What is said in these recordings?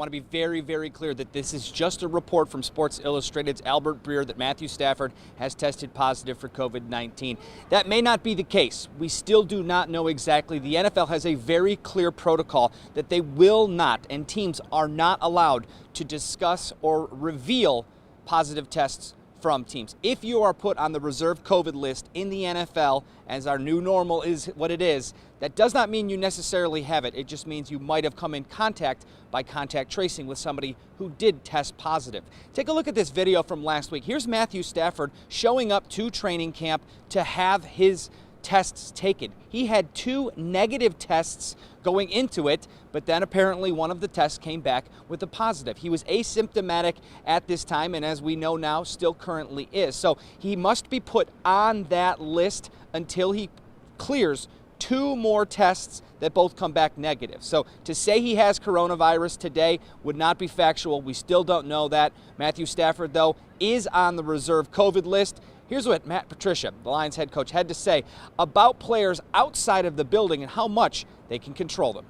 want to be very, very clear that this is just a report from Sports Illustrated's Albert Breer that Matthew Stafford has tested positive for COVID-19. That may not be the case. We still do not know exactly. The NFL has a very clear protocol that they will not, and teams are not allowed to discuss or reveal positive tests from teams. If you are put on the reserve COVID list in the NFL, as our new normal is what it is, that does not mean you necessarily have it. It just means you might have come in contact by contact tracing with somebody who did test positive. Take a look at this video from last week. Here's Matthew Stafford showing up to training camp to have his tests taken. He had 2 negative tests going into it, but then apparently one of the tests came back with a positive. He was asymptomatic at this time, and as we know now, still currently is. So he must be put on that list until he clears 2 more tests that both come back negative. So to say he has coronavirus today would not be factual. We still don't know that. Matthew Stafford, though, is on the reserve COVID list. Here's what Matt Patricia, the Lions head coach, had to say about players outside of the building and how much they can control them.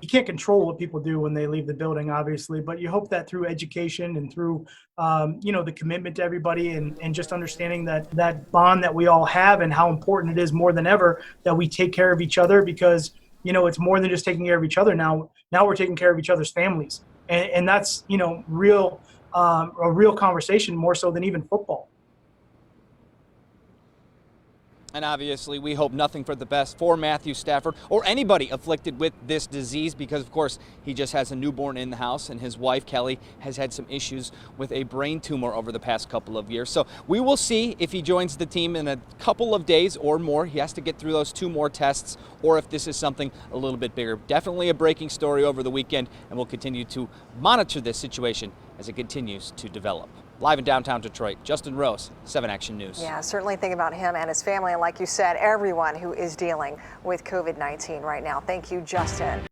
You can't control what people do when they leave the building, obviously, but you hope that through education and through, the commitment to everybody and just understanding that bond that we all have and how important it is more than ever that we take care of each other, because, it's more than just taking care of each other now. Now we're taking care of each other's families. And that's, a real conversation, more so than even football. And obviously, we hope nothing for the best for Matthew Stafford or anybody afflicted with this disease, because, of course, he just has a newborn in the house, and his wife, Kelly, has had some issues with a brain tumor over the past couple of years. So we will see if he joins the team in a couple of days or more. He has to get through those 2 more tests, or if this is something a little bit bigger. Definitely a breaking story over the weekend, and we'll continue to monitor this situation as it continues to develop. Live in downtown Detroit, Justin Rose, 7 Action News. Yeah, certainly think about him and his family, and like you said, everyone who is dealing with COVID-19 right now. Thank you, Justin.